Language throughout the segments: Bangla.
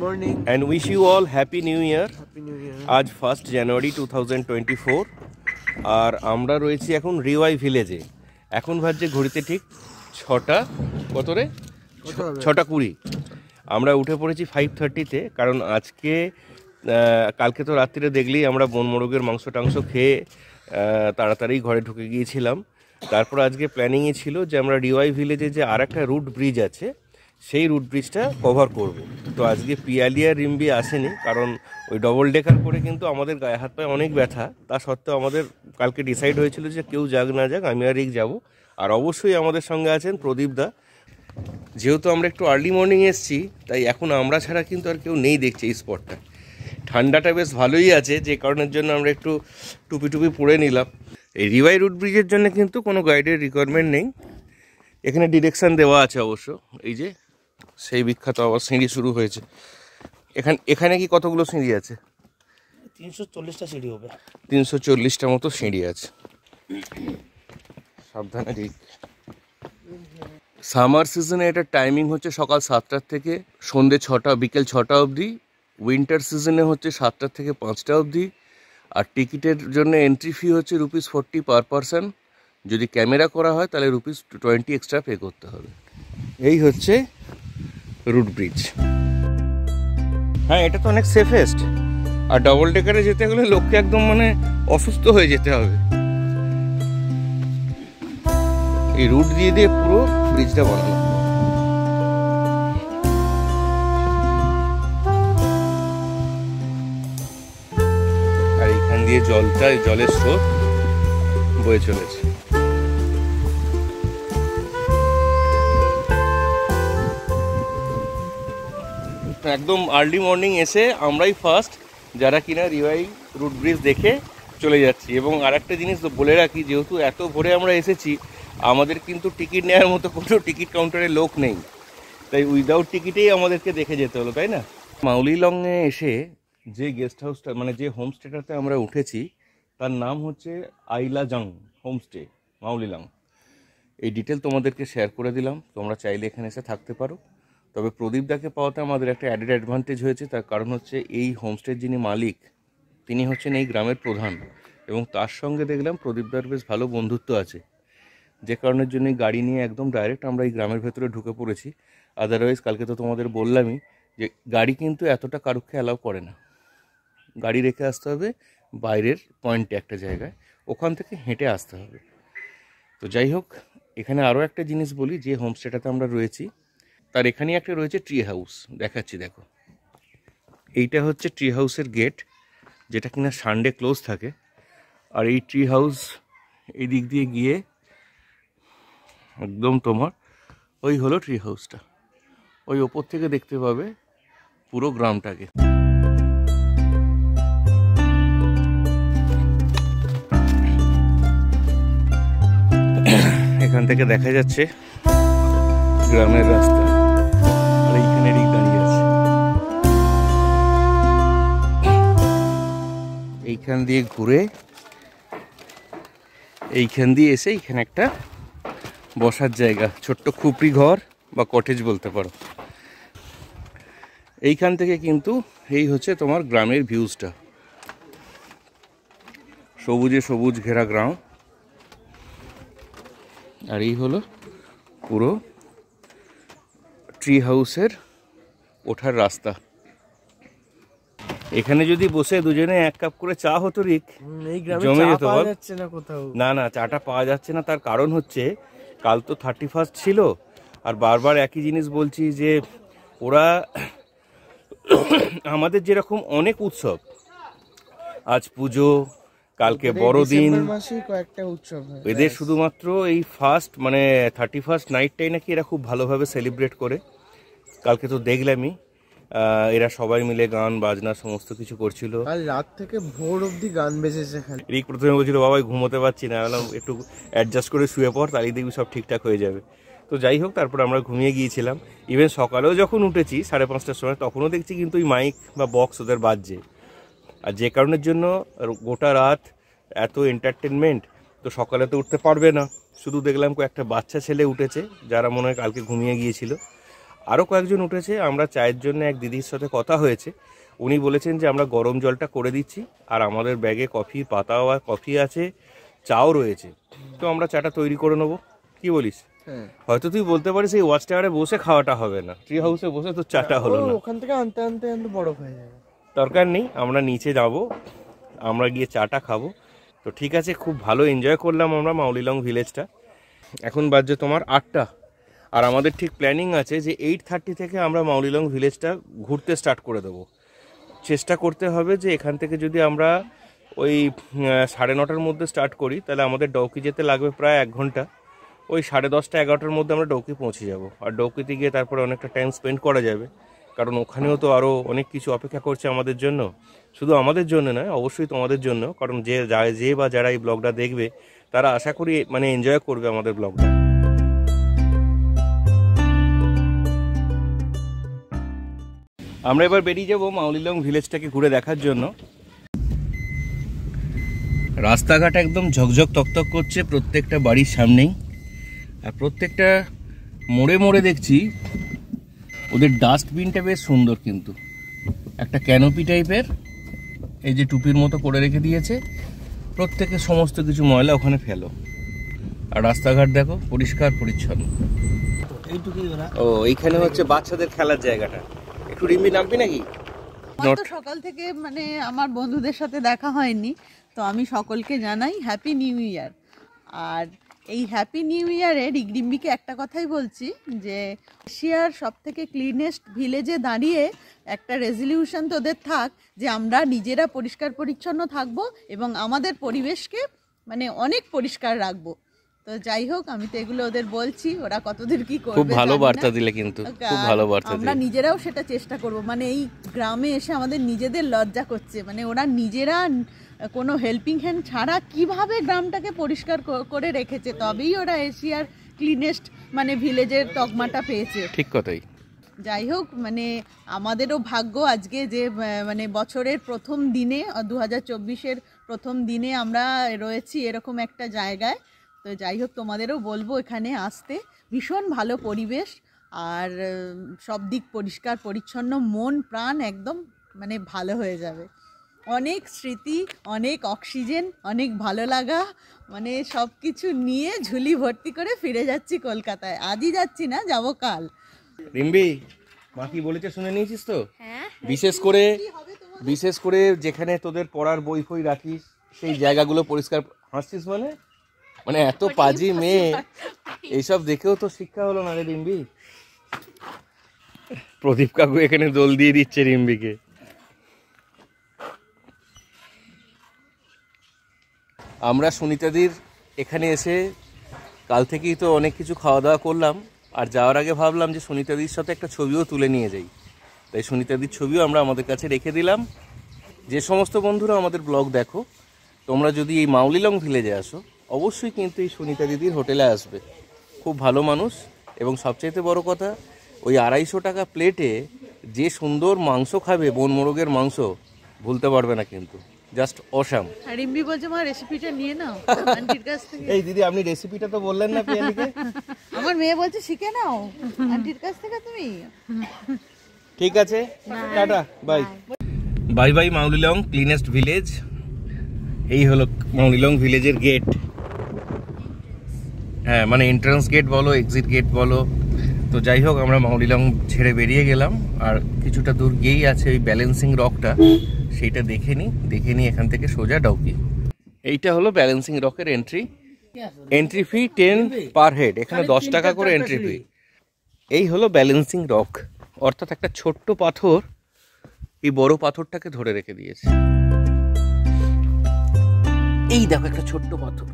morning and wish you all happy new year. happy new year আজ 1st জানুয়ারি 2024 আর আমরা রয়েছি এখন রিওয়াই ভিলেজে। এখন বাজে ঘড়িতে ঠিক 6টা কত রে 6:20। আমরা উঠে পড়েছি 5:30-তে, কারণ আজকে কালকে তো রাত্রিরে দেখলেই আমরা বনমোরগের মাংস টাংস খেয়ে তাড়াতাড়ি ঘরে ঢুকে গিয়েছিলাম। তারপর আজকে প্ল্যানিংয়ে ছিল যে আমরা রিওয়াই ভিলেজে যে আর একটা রুট ব্রিজ আছে সেই রুট ব্রিজটা কভার করব। তো আজকে পিয়ালি আর রিম্বি আসেনি, কারণ ওই ডবল ডেকার করে কিন্তু আমাদের গায়ে হাত পায়ে অনেক ব্যথা। তা সত্ত্বেও আমাদের কালকে ডিসাইড হয়েছিল যে কেউ যাক না যাক আমি আর রিক যাবো। আর অবশ্যই আমাদের সঙ্গে আছেন প্রদীপ দা। যেহেতু আমরা একটু আর্লি মর্নিং এসেছি, তাই এখন আমরা ছাড়া কিন্তু আর কেউ নেই দেখছি এই স্পটটা। ঠান্ডাটা বেশ ভালোই আছে, যে কারণের জন্য আমরা একটু টুপি পরে নিলাম। এই রিওয়াই রুট ব্রিজের জন্য কিন্তু কোনো গাইডের রিকোয়ারমেন্ট নেই, এখানে ডিরেকশান দেওয়া আছে অবশ্য। এই যে সেই বিখ্যাত আবার সিঁড়ি শুরু হয়েছে। এখানে কি কতগুলো সিঁড়ি আছে? 340টা সিঁড়ি হবে। 340টা মতো সিঁড়ি আছে। সাবধানে দিক। সামার সিজনে এটার টাইমিং হচ্ছে সকাল 7টা থেকে সন্ধ্যে 6টা, বিকেল 6টা অবধি। উইন্টার সিজনে হচ্ছে 7টা থেকে 5টা অবধি। আর টিকিটের জন্য এন্ট্রি ফি হচ্ছে ₹40 পার পারসন। যদি ক্যামেরা করা হয় তাহলে ₹20 এক্সট্রা পে করতে হবে। এই হচ্ছে রুট ব্রিজ। হ্যাঁ, এটা তো অনেক সেফেস্ট। আর ডবল ডেকারে যেতে গেলে লোককে একদম মানে অসুস্থ হয়ে যেতে হবে। এই রুট দিয়ে দিয়ে পুরো ব্রিজটা বানানো। আর এখান দিয়ে জলের স্রোত বয়ে চলেছে। একদম আর্লি মর্নিং এসে আমরাই ফার্স্ট যারা কিনা রিওয়াই রুট ব্রিজ দেখে চলে যাচ্ছি। এবং আর একটা জিনিস তো বলে রাখি, যেহেতু এত ভোরে আমরা এসেছি, আমাদের কিন্তু টিকিট নেওয়ার মতো কোনো টিকিট কাউন্টারে লোক নেই, তাই উইদাউট টিকিটেই আমাদেরকে দেখে যেতে হলো, তাই না? মাউলিলংয়ে এসে যে গেস্ট হাউসটা মানে যে হোমস্টেটাতে আমরা উঠেছি তার নাম হচ্ছে আইলাজাং হোমস্টে, মাউলিলং। এই ডিটেল তোমাদেরকে শেয়ার করে দিলাম, তোমরা চাইলে এখানে এসে থাকতে পারো। তবে প্রদীপদাকে পাওয়াতে আমাদের একটা অ্যাডেড অ্যাডভান্টেজ হয়েছে, তার কারণ হচ্ছে এই হোমস্টের যিনি মালিক তিনি হচ্ছেন এই গ্রামের প্রধান, এবং তার সঙ্গে দেখলাম প্রদীপদার বেশ ভালো বন্ধুত্ব আছে, যে কারণের জন্য গাড়ি নিয়ে একদম ডাইরেক্ট আমরা এই গ্রামের ভেতরে ঢুকে পড়েছি। আদারওয়াইজ কালকে তো তোমাদের বললামই যে গাড়ি কিন্তু এতটা কারুক্ষে অ্যালাউ করে না, গাড়ি রেখে আসতে হবে বাইরের পয়েন্টে একটা জায়গায়, ওখান থেকে হেঁটে আসতে হবে। তো যাই হোক, এখানে আরও একটা জিনিস বলি, যে হোমস্টেটাতে আমরা রয়েছি তার এখানেই একটা রয়েছে ট্রি হাউস, দেখাচ্ছি দেখো। এইটা হচ্ছে ট্রি হাউসের গেট, যেটা কিনা সানডে ক্লোজ থাকে। আর এই ট্রি হাউস এই দিক দিয়ে গিয়ে একদম তোমার ওই হলো ট্রি হাউসটা, ওই ওপর থেকে দেখতে পাবে পুরো গ্রামটাকে। এখান থেকে দেখা যাচ্ছে গ্রামের রাস্তা, আর এইখানে রিক দাঁড়িয়ে আছে। এইখান দিয়ে ঘুরে এইখান দিয়ে এসে এইখানে একটা বসার জায়গা, ছোট্ট খুপড়ি ঘর বা কটেজ বলতে পারো। এইখান থেকে কিন্তু এই হচ্ছে তোমার গ্রামের ভিউজটা, সবুজে সবুজ ঘেরা গ্রাম। আর এই হলো পুরো ট্রি হাউসের ওঠার রাস্তা। এখানে যদি বসে দুজনে 1 কাপ করে চা হতো রিক, জমে যেত। না, চাটা পাওয়া যাচ্ছে না। তার কারণ হচ্ছে কাল তো 31st ছিল, আর বারবার একই জিনিস বলছি যে ওরা আমাদের যেরকম অনেক উৎসব, আজ পুজো, কালকে বড়দিন, এদের শুধুমাত্র এই ফার্স্ট মানে 31st নাইটটাই নাকি এরা খুব ভালোভাবে সেলিব্রেট করে। কালকে তো দেখলামই এরা সবাই মিলে গান বাজনা সমস্ত কিছু করছিল, কাল রাত থেকে ভোর অবধি গান বেজেছে। রিক প্রথমে বলছিল বাবা ঘুমোতে পারছি না, বললাম একটু অ্যাডজাস্ট করে শুয়ে পড়, তাহলেই দেখবি সব ঠিকঠাক হয়ে যাবে। তো যাই হোক, তারপর আমরা ঘুমিয়ে গিয়েছিলাম। ইভেন সকালেও যখন উঠেছি 5:30টার সময়, তখনও দেখছি কিন্তু ওই মাইক বা বক্স ওদের বাজছে। আর যে কারণের জন্য গোটা রাত এত এন্টারটেনমেন্ট, তো সকালে তো উঠতে পারবে না। শুধু দেখলাম কয়েকটা বাচ্চা ছেলে উঠেছে, যারা মনে হয় কালকে ঘুমিয়ে গিয়েছিল। আরও কয়েকজন উঠেছে। আমরা চায়ের জন্য এক দিদির সাথে কথা হয়েছে, উনি বলেছেন যে আমরা গরম জলটা করে দিচ্ছি, আর আমাদের ব্যাগে কফি পাতাও আর কফি আছে, চাও রয়েছে, তো আমরা চাটা তৈরি করে নেবো। কি বলিস? হয়তো তুই বলতে পারিস এই ওয়াচ টাওয়ারে বসে খাওয়াটা হবে না, ট্রি হাউসে বসে তো চাটা হলো না, ওখান থেকে আনতে আনতে আনতে বড় হয়ে যাবে। দরকার নেই, আমরা নিচে যাব, আমরা গিয়ে চাটা খাবো। তো ঠিক আছে, খুব ভালো এনজয় করলাম আমরা মাউলিলং ভিলেজটা। এখন বাজছে তোমার 8টা, আর আমাদের ঠিক প্ল্যানিং আছে যে 8:30 থেকে আমরা মাউলিলং ভিলেজটা ঘুরতে স্টার্ট করে দেবো। চেষ্টা করতে হবে যে এখান থেকে যদি আমরা ওই 9:30টার মধ্যে স্টার্ট করি, তাহলে আমাদের ডৌকি যেতে লাগবে প্রায় 1 ঘন্টা। ওই 10:30 11টার মধ্যে আমরা ডৌকি পৌঁছে যাব, আর ডৌকিতে গিয়ে তারপরে অনেকটা টাইম স্পেন্ড করা যাবে, কারণ ওখানেও তো আরও অনেক কিছু অপেক্ষা করছে আমাদের জন্য। শুধু আমাদের জন্য নয়, অবশ্যই তোমাদের জন্য, কারণ যে বা যারা এই ব্লগটা দেখবে তারা আশা করি মানে এনজয় করবে আমাদের ব্লগটা। আমরা এবার বেরিয়ে যাব মাউলিলং ভিলেজটাকে ঘুরে দেখার জন্য। রাস্তাঘাট একদম ঝকঝক তকতক করছে প্রত্যেকটা বাড়ির সামনেই, আর প্রত্যেকটা মোড়ে মোড়ে দেখছি ওদের ডাস্টবিনটা বেশ সুন্দর, কিন্তু একটা ক্যানোপি টাইপের এই যে টুপির মতো করে রেখে দিয়েছে, প্রত্যেকের সমস্ত কিছু ময়লা ওখানে ফেলো, আর রাস্তাঘাট দেখো পরিষ্কার পরিচ্ছন্ন। ও এইখানে হচ্ছে বাচ্চাদের খেলার জায়গাটা, একটু রিম্বি নামবি নাকি? তো সকাল থেকে মানে আমার বন্ধুদের সাথে দেখা হয়নি, তো আমি সকলকে জানাই হ্যাপি নিউ ইয়ার। আর এই হ্যাপি নিউ ইয়ারে রিম্বিকে একটা কথাই বলছি যে এশিয়ার সব থেকে ক্লিনেস্ট ভিলেজে দাঁড়িয়ে একটা রেজলিউশন তোদের থাক যে আমরা নিজেরা পরিষ্কার পরিচ্ছন্ন থাকবো এবং আমাদের পরিবেশকে মানে অনেক পরিষ্কার রাখবো। তো যাই হোক, আমি তো এগুলো ওদের বলছি, ওরা কতদূর কি করবে। খুব ভালো বার্তা দিলে, কিন্তু খুব ভালো বার্তা দিলে। আমরা নিজেরাও সেটা চেষ্টা করব। মানে এই গ্রামে এসে আমাদের নিজেদের লজ্জা করছে, মানে ওরা নিজেরা কোনো হেল্পিং হ্যান্ড ছাড়া কিভাবে গ্রামটাকে পরিষ্কার করে রেখেছে, তবেই ওরা এশিয়ার ক্লিনেস্ট মানে ভিলেজের তকমাটা পেয়েছে। ঠিক কথাই। যাই হোক, মানে আমাদেরও ভাগ্য আজকে যে মানে বছরের প্রথম দিনে 2024-এর প্রথম দিনে আমরা রয়েছি এরকম একটা জায়গায়। তো যাই হোক, তোমাদেরও বলবো এখানে আসতে, ভীষণ ভালো পরিবেশ, আর সব দিক পরিষ্কার পরিচ্ছন্ন, মন প্রাণ একদম মানে ভালো হয়ে যাবে। অনেক স্মৃতি, অনেক অক্সিজেন, অনেক ভালো লাগা, মানে সব কিছু নিয়ে ঝুলি ভর্তি করে ফিরে যাচ্ছি কলকাতায়। আজই যাচ্ছি না, যাব কাল। রিম্বি, মা কি বলেছে শুনে নিয়েছিস তো? বিশেষ করে যেখানে তোদের পড়ার বই ফই রাখিস সেই জায়গাগুলো পরিষ্কার। হাসছিস মানে এত পাজি মেয়ে, এইসব দেখেও তো শিক্ষা হলো না রে রিম্বি। প্রদীপ কাকু এখানে দোল দিয়ে দিচ্ছে রিম্বিকে। আমরা সুনিতাদির এখানে এসে কাল থেকেই তো অনেক কিছু খাওয়া দাওয়া করলাম, আর যাওয়ার আগে ভাবলাম যে সুনিতাদির সাথে একটা ছবিও তুলে নিয়ে যাই, তাই সুনিতাদির ছবিও আমরা আমাদের কাছে রেখে দিলাম। যে সমস্ত বন্ধুরা আমাদের ব্লগ দেখো, তোমরা যদি এই মাউলিলং ভিলেজে আসো, অবশ্যই কিন্তু এই সুনিতা দিদির হোটেলে আসবে। খুব ভালো মানুষ, এবং সবচাইতে বড় কথা, ওই 250 টাকা প্লেটে যে সুন্দর মাংস খাবে, বন মোরগের মাংস, ভুলতে পারবে না কিন্তু, জাস্ট অসাম। রিম্বি বলছে মা রেসিপিটা নিয়ে নাও আন্টির কাছ থেকে। এই দিদি, আপনি রেসিপিটা তো বললেন না পিয়ালিকে। আমার মেয়ে বলছে শিখে নাও আন্টির কাছ থেকে তুমি। ঠিক আছে, tata, bye bye bye Mawlynnong cleanest village. এই হলো মাউলিলং ভিলেজের গেট। হ্যাঁ, মানে এন্ট্রান্স গেট বলো, এক্সিট গেট বলো। তো যাই হোক, আমরা মাউলিলং ছেড়ে বেরিয়ে গেলাম, আর কিছুটা দূর গিয়েই আছে ওই ব্যালেন্সিং রকটা, সেইটা দেখে নিই এখান থেকে সোজা ডৌকি। এইটা হলো ব্যালেন্সিং রকের এন্ট্রি ফি 10 পার হেড, এখানে 10 টাকা করে এন্ট্রি ফি। এই হলো ব্যালেন্সিং রক, অর্থাৎ একটা ছোট্ট পাথর এই বড় পাথরটাকে ধরে রেখে দিয়েছে। এই দেখো একটা ছোট্ট পাথর।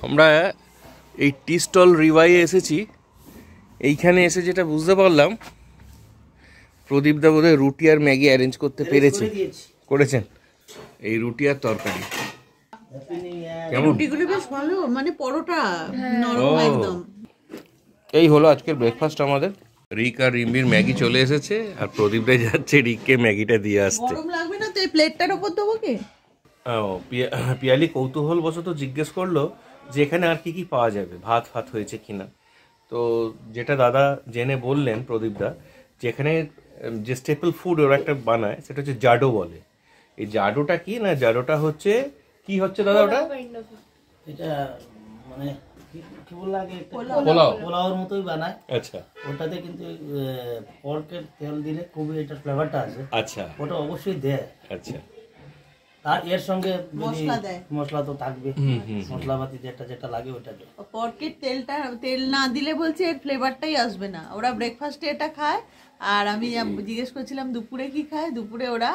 আমরা এই টি স্টল রিভাইয়ে এসেছি। এইখানে এসে যেটা বুঝতে পারলাম, প্রদীপ দা বোধহয় রুটি আর ম্যাগি অ্যারেঞ্জ করতে করেছেন। এই রুটি আর তরকারি রুটিগুলো বেশ ভালো, মানে পরোটা নরম একদম। এই হলো আজকের ব্রেকফাস্ট আমাদের। রিক আর রিম্বির ম্যাগি চলে এসেছে, আর প্রদীপ দা যাচ্ছে রিককে ম্যাগিটা দিয়ে আসতে। গরম লাগবে না তো এই প্লেটটার উপর দেবো কি? পিয়ালি কৌতূহল বশত জিজ্ঞেস করলো যে এখানে আর কি কি পাওয়া যাবে, ভাত হয়েছে কিনা। তো তো যেটা দাদা জেনে বললেন প্রদীপদা, যেখানে যে স্টেপল ফুড ওরা একটা বানায় সেটা হচ্ছে জাডো বলে। এই জাডোটা কি না, জাডোটা হচ্ছে কি হচ্ছে দাদা ওটা? এটা মানে কি বললো আগে, পোলাও পোলাওর মতোই বানায়। আচ্ছা, ওটাতে কিন্তু পর্কের তেল দিলে খুবই এটা ফ্লেভারটা আছে। আচ্ছা, ওটা অবশ্যই দেয়। আচ্ছা, আর এর সঙ্গে মশলা দেয়, মশলা তো থাকবে, মশলাপাতি যেটা যেটা লাগে ওটা দেয়। পর্কের তেল না দিলে বলছে এর ফ্লেভারটাই আসবে না। ওরা ব্রেকফাস্টে এটা খায়। আর আমি জিজ্ঞেস করছিলাম দুপুরে কি খায়, দুপুরে ওরা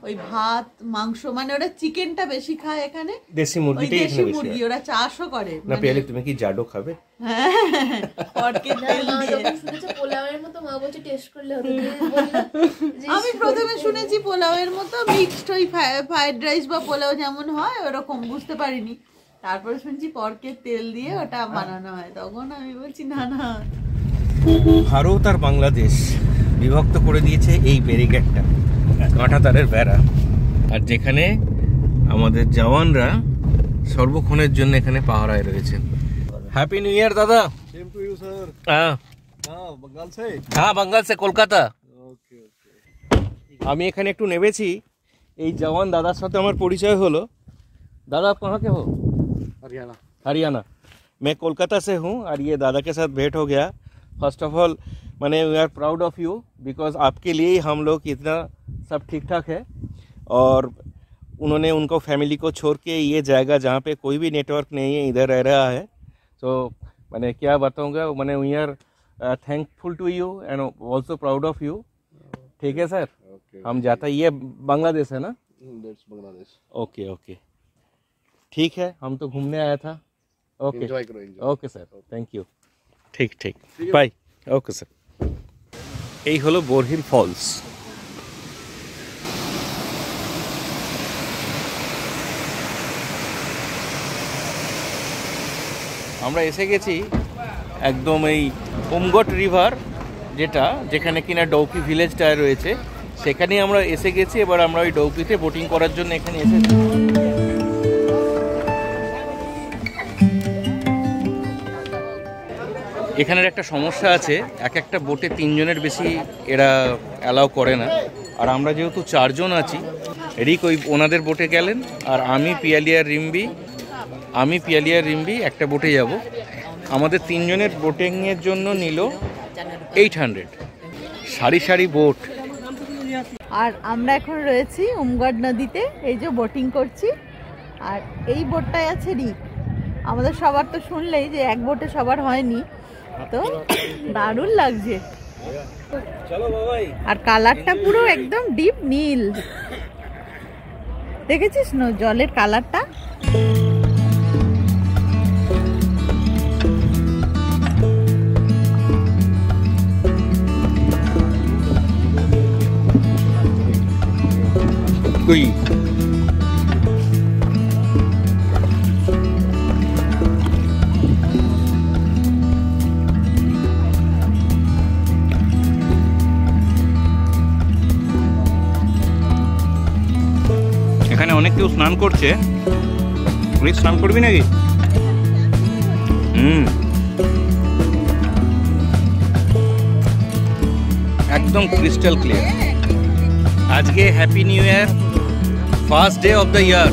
ওই ভাত মাংস, মানে ওরা চিকেনটা বেশি খায় এখানে, দেশি মুরগিটাই দেশি এখানে বেশি মুরগি ওরা চাষও করে। না। পেলে তুমি কি জাডো খাবে? পর্কের তেল দিয়ে পোলাওয়ের মতো মা বলছে টেস্ট করলে হবে। আমি প্রথমে শুনেছি পোলাওয়ের মতো মিক্সড, ওই ফ্রাইড রাইস বা পোলাও যেমন হয় ওরকম, বুঝতে পারিনি। তারপরে শুনছি পর্কের তেল দিয়ে ওটা বানানো হয়, তখন আমি বলছি না না। ভারত আর বাংলাদেশ বিভক্ত করে দিয়েছে এই ব্যারিকেডটা, কাঁটা তারের বেড়া। আর যেখানে আমাদের জওয়ানরা সর্বক্ষণের জন্য এখানে পাহারায় রয়েছেন। হ্যাপি নিউ ইয়ার দাদা। Same to you sir. হ্যাঁ हाँ बंगाल से। হ্যাঁ, বাঙ্গাল সে কলকাতা। Okay okay. আমি এখানে একটু নেমেছি, এই জওয়ান দাদার সাথে আমার পরিচয় হলো। दादा आप कहाँ के हो? हरियाणा। हरियाणा। मैं कोलकाता से हूँ और ये दादा के साथ भेंट हो गया। फर्स्ट ऑफ ऑल मैंने we are proud of you because आपके लिए ही हम लोग इतना सब ठीक ठाक है। और उन्होंने उनको फैमिली को छोड़ के ये जगह जहाँ पे कोई भी नेटवर्क नहीं है इधर रह रहा है। तो मैंने क्या बताऊँगा, मैंने we are thankful to you and also proud of you. ठीक है सर, हम जाता ये बांग्लादेश है ना? दैट्स बांग्लादेश। ओके ओके, ठीक है, हम तो घूमने आया था। ओके, एंजॉय करो enjoy. Okay sir, thank you. ঠিক ঠিক, বাই। Okay sir. এই হলো বোরহিল ফলস। আমরা এসে গেছি একদম এই উমগট রিভার, যেখানে কিনা ডৌকি ভিলেজটা রয়েছে, সেখানেই আমরা এসে গেছি। এবার আমরা ওই ডৌকিতে বোটিং করার জন্য এখানে এসেছি। এখানের একটা সমস্যা আছে, একটা বোটে 3 জনের বেশি এরা অ্যালাউ করে না। আর আমরা যেহেতু 4 জন আছি, রিক ওই ওনাদের বোটে গেলেন, আর আমি পিয়ালিয়ার রিম্বি একটা বোটে যাব। আমাদের 3 জনের বোটিংয়ের জন্য নিল 800। সারি সারি বোট। আর আমরা এখন রয়েছি উমগড় নদীতে, এই যে বোটিং করছি। আর এই বোটটায় আছে রিক। আমাদের সবার তো শুনলেই যে এক বোটে সবার হয়নি, তো দারুণ লাগছে। আর কালারটা পুরো একদম ডিপ নীল, দেখেছিস না জলের কালারটা? এখানে অনেক কেউ স্নান করছে। তুই স্নান করবি নাকি? একদম ক্রিস্টাল ক্লিয়ার। আজকে happy new year, first day of the year.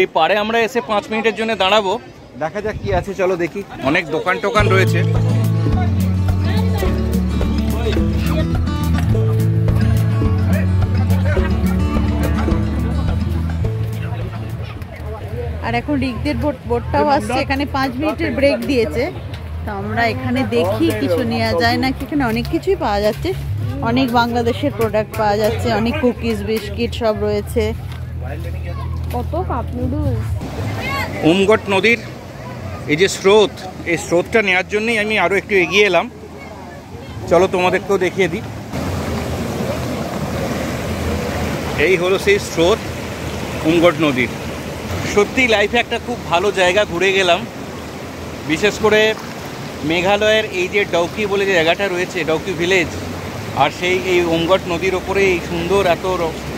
এই পারে আমরা এসে 5 মিনিটের জন্য দাঁড়াবো, দেখা যাক কি আছে। চলো দেখি, অনেক দোকান টোকান রয়েছে। আর এখন রিকদের বোটটাও আসছে, এখানে 5 মিনিটের ব্রেক দিয়েছে। তো আমরা এখানে দেখি কিছু নেওয়া যায় নাকি। এখানে অনেক কিছুই পাওয়া যাচ্ছে, অনেক বাংলাদেশের প্রোডাক্ট পাওয়া যাচ্ছে, অনেক কুকিজ বিস্কিট সব রয়েছে। কত কাপ নুডলস। উমগট নদীর এই যে স্রোত, এই স্রোতটা নেওয়ার জন্যই আমি আরও একটু এগিয়ে এলাম। চলো তোমাদেরকেও দেখিয়ে দিই। এই হলো সেই স্রোত উমগট নদীর। সত্যি লাইফে একটা খুব ভালো জায়গা ঘুরে গেলাম। বিশেষ করে মেঘালয়ের এই যে ডাউকি বলে যে জায়গাটা রয়েছে, ডাউকি ভিলেজ, আর সেই এই ওমগট নদীর ওপরে এই সুন্দর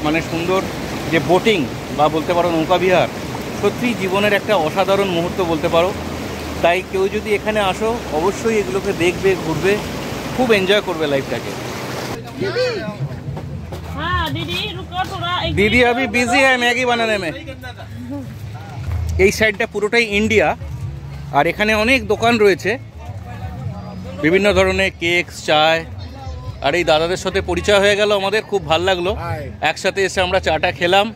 মানে সুন্দর যে বোটিং বা বলতে পারো নৌকাবিহার, সত্যিই জীবনের একটা অসাধারণ মুহূর্ত বলতে পারো। তাই কেউ যদি এখানে আসো অবশ্যই এগুলোকে দেখবে, ঘুরবে, খুব এনজয় করবে লাইফটাকে। দিদি अभी बिजी है मैगी बनाने में। এই সাইডটা পুরোটাই ইন্ডিয়া, আর এখানে অনেক দোকান রয়েছে বিভিন্ন ধরনের কেক, চায়। আর এই দাদাদের সাথে পরিচয় হয়ে গেল আমাদের, খুব ভালো লাগলো। একসাথে এসে আমরা চাটা খেলাম।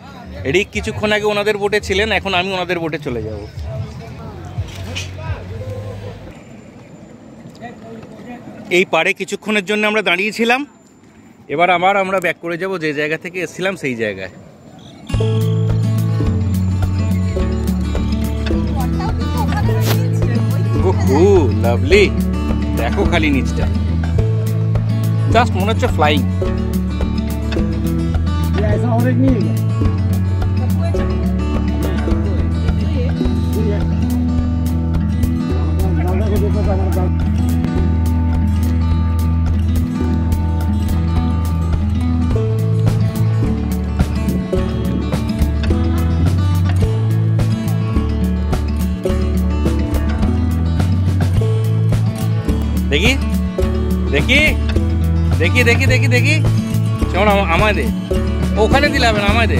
রিক কিছুক্ষণ আগে ওনাদের বোটে ছিলেন, এখন আমি ওনাদের বোটে চলে যাব। এই পাড়ে কিছুক্ষণের জন্য আমরা দাঁড়িয়েছিলাম, এবার আমরা ব্যাক করে যাব যে জায়গা থেকে এসেছিলাম সেই জায়গায়। লাভলি, দেখো খালি নিচটা, জাস্ট মনে হচ্ছে ফ্লাইং। দেখি দেখি দেখি দেখি দেখি দেখি শোন, আমায় দে, ওখানে দিলে হবে না, আমায় দে।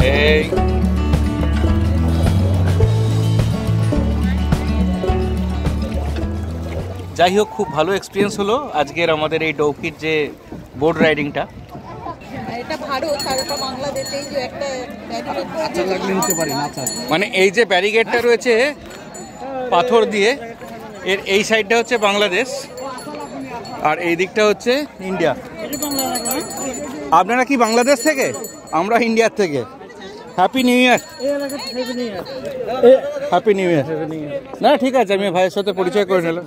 এই যাই হোক, খুব ভালো এক্সপিরিয়েন্স হলো আজকের আমাদের এই ডাউকির যে বোট রাইডিংটা। এটা ভারত আর এটা বাংলাদেশে যে একটা মানে এই যে ব্যারিকেডটা রয়েছে পাথর দিয়ে, এর এই সাইডটা হচ্ছে বাংলাদেশ আর এই দিকটা হচ্ছে ইন্ডিয়া। আপনারা কি বাংলাদেশ থেকে? আমরা ইন্ডিয়ার থেকে। হ্যাপি নিউ ইয়ার। হ্যাপি নিউ ইয়ার। না ঠিক আছে, আমি ভাইয়ের সাথে পরিচয় করে নিলাম।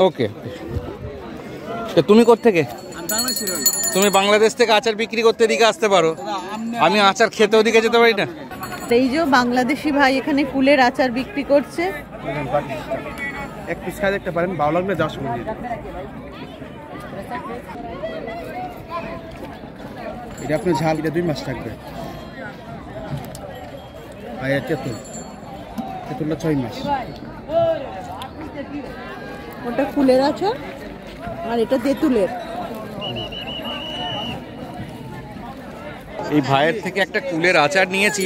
ওকে, তুমি কোত্থেকে? তুমি বাংলাদেশ থেকে আচার বিক্রি করতে এদিকে আসতে পারো, আমি আচার খেতে ওদিকে যেতে পারি না। এই যে বাংলাদেশি ভাই এখানে কুলের আচার বিক্রি করছে। এক পিস খাই দেখতে পারেন, ভালো লাগবে যা শুনে। এটা আপনার ঝাল, এটা 2 মাস থাকবে। আর তেঁতুলটা 6 মাস। ওটা কুলের আচার আর এটা তেঁতুলের। এই ভাইয়ের থেকে একটা কুলের আচার নিয়েছি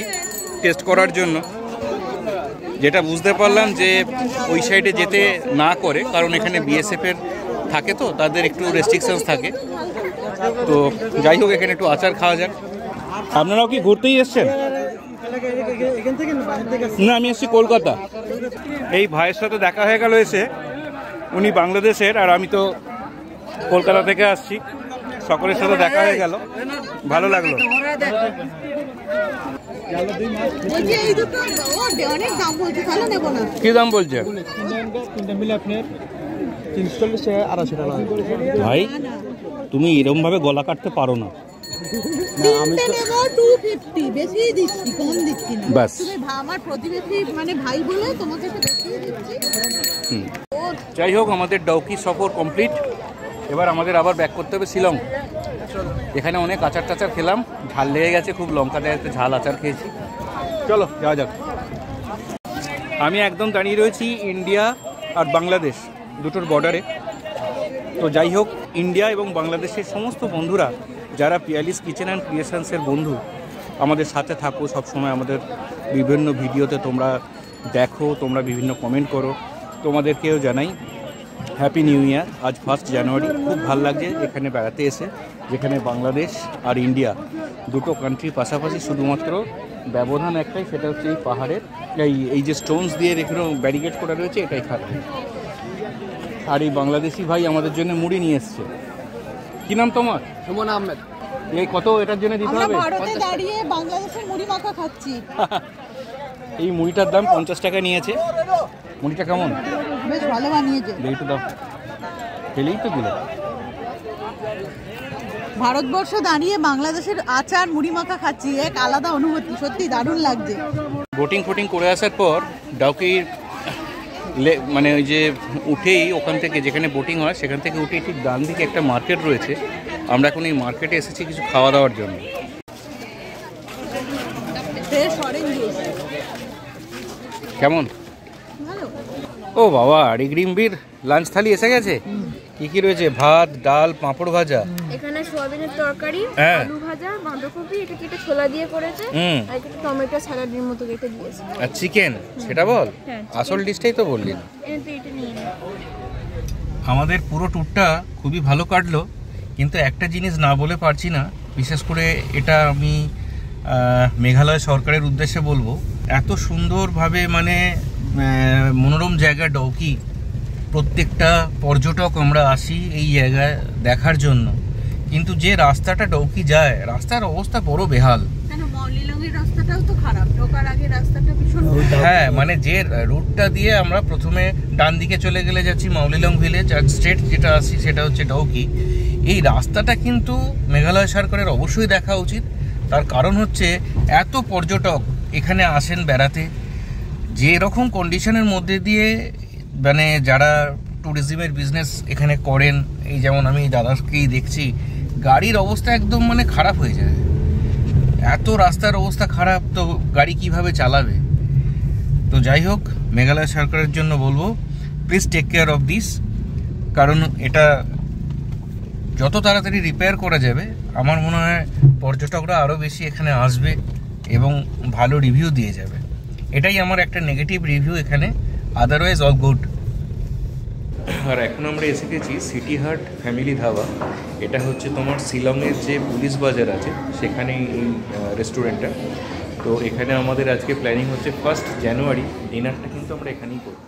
টেস্ট করার জন্য, যেটা বুঝতে পারলাম যে ওই সাইডে যেতে না করে, কারণ এখানে বিএসএফ এর থাকে, তো তাদের একটু রেস্ট্রিকশনস থাকে। তো যাই হোক, এখানে একটু আচার খাওয়া যাক। আপনারাও কি ঘুরতেই এসছেন? না, আমি এসেছি কলকাতা। এই ভাইয়ের সাথে দেখা হয়ে গেল এসে, উনি বাংলাদেশের আর আমি তো কলকাতা থেকে আসছি। সকলের সাথে দেখা হয়ে গেল, ভালো লাগলো। কি দাম বলছে ভাই? তুমি এরকম ভাবে গলা কাটতে পারো না। যাই হোক, আমাদের ডাউকি সফর কমপ্লিট। এবার আমাদের আবার ব্যাক করতে হবে শিলং। এখানে অনেক আচার টাচার খেলাম, ঝাল লেগে গেছে খুব, লঙ্কা দেয় ঝাল আচার খেয়েছি। চলো যাওয়া যাক। আমি একদম দাঁড়িয়ে রয়েছি ইন্ডিয়া আর বাংলাদেশ দুটোর বর্ডারে। তো যাই হোক, ইন্ডিয়া এবং বাংলাদেশের সমস্ত বন্ধুরা যারা পিয়ালিস কিচেন অ্যান্ড ক্রিয়েশনসের বন্ধু, আমাদের সাথে থাকো সবসময়, আমাদের বিভিন্ন ভিডিওতে তোমরা দেখো, তোমরা বিভিন্ন কমেন্ট করো, তোমাদেরকেও জানাই হ্যাপি নিউ ইয়ার। আজ 1 জানুয়ারি। খুব ভালো লাগছে এখানে বেড়াতে এসে, যেখানে বাংলাদেশ আর ইন্ডিয়া দুটো কান্ট্রি পাশাপাশি, শুধুমাত্র ব্যবধান একটাই, সেটা হচ্ছে এই পাহাড়ের এই যে স্টোনস দিয়ে এখানে ব্যারিকেড করা রয়েছে, এটাই খারাপ। আর এই বাংলাদেশি ভাই আমাদের জন্য মুড়ি নিয়ে এসছে। কি নাম তোমার? সুমন আহমেদ। এই কত এটার জন্য দিতে হবে? ভারতে দাঁড়িয়ে বাংলাদেশের মুড়ি মাখা খাচ্ছি। এই মুড়িটার দাম 50 টাকা নিয়েছে। মুড়িটা কেমন? বেশ ভালো বানিয়েছে। একটু দাও, খেলেই তো দিল। ভারতবর্ষ দাঁড়িয়ে বাংলাদেশের আচার মুড়ি মাখা খাচ্ছি, এক আলাদা অনুভূতি, সত্যি দারুণ লাগছে। বোটিং ফোটিং করে আসার পর ডাউকির মানে ওই যে উঠেই ওখান থেকে যেখানে বোটিং হয় সেখান থেকে উঠেই ঠিক ডান দিকে একটা মার্কেট রয়েছে। আমরা এখন এই মার্কেটে এসেছি কিছু খাওয়া দাওয়ার জন্য। কেমন? ও বাবা, রিগরিমবির লাঞ্চ থালি এসে গেছে। কি কি রয়েছে? ভাত, ডাল, পাঁপড় ভাজা, এখানে সোয়াবিনের তরকারি, আলু ভাজা, বাঁধাকপি, এটা কি এটা ছোলা দিয়ে করেছে, আর এটা টমেটো স্যালাডের মতো কেটে দিয়েছে, আর চিকেন। সেটা বল, হ্যাঁ, আসল ডিশটাই তো বললি না। এটা নিয়ে নাও। আমাদের পুরো ট্যুরটা খুবই ভালো কাটলো, কিন্তু একটা জিনিস না বলে পারছি না, বিশেষ করে এটা আমি মেঘালয় সরকারের উদ্দেশ্যে বলবো। এত সুন্দরভাবে মানে মনোরম জায়গা ডাউকি, প্রত্যেকটা পর্যটক আমরা আসি এই জায়গায় দেখার জন্য, কিন্তু যে রাস্তাটা ডাউকি যায় রাস্তার অবস্থা বড় বেহাল। কেন মাউলিলংয়ের রাস্তাটাও তো খারাপ, ঢোকার আগে রাস্তাটা ভীষণ। হ্যাঁ, মানে যে রুটটা দিয়ে আমরা প্রথমে ডান দিকে চলে গেলে যাচ্ছি মাউলিলং ভিলেজ, আর স্ট্রেট যেটা আসি সেটা হচ্ছে ডাউকি। এই রাস্তাটা কিন্তু মেঘালয় সরকারের অবশ্যই দেখা উচিত। তার কারণ হচ্ছে এত পর্যটক এখানে আসেন বেড়াতে, যে রকম কন্ডিশনের মধ্যে দিয়ে মানে যারা ট্যুরিজমের বিজনেস এখানে করেন, এই যেমন আমি দাদাকেই দেখছি গাড়ির অবস্থা একদম মানে খারাপ হয়ে যায়। এত রাস্তার অবস্থা খারাপ, তো গাড়ি কিভাবে চালাবে? তো যাই হোক, মেঘালয় সরকারের জন্য বলবো please take care of this, কারণ এটা যত তাড়াতাড়ি রিপেয়ার করা যাবে আমার মনে হয় পর্যটকরা আরও বেশি এখানে আসবে এবং ভালো রিভিউ দিয়ে যাবে। এটাই আমার একটা নেগেটিভ রিভিউ এখানে, আদারওয়াইজ অল গুড। আর এখন আমরা এসে গেছি সিটি হাট ফ্যামিলি ধাবা। এটা হচ্ছে তোমার শিলংয়ের যে পুলিশ বাজার আছে সেখানেই এই রেস্টুরেন্টটা। তো এখানে আমাদের আজকে প্ল্যানিং হচ্ছে 1 জানুয়ারি ডিনারটা কিন্তু আমরা এখানেই করব।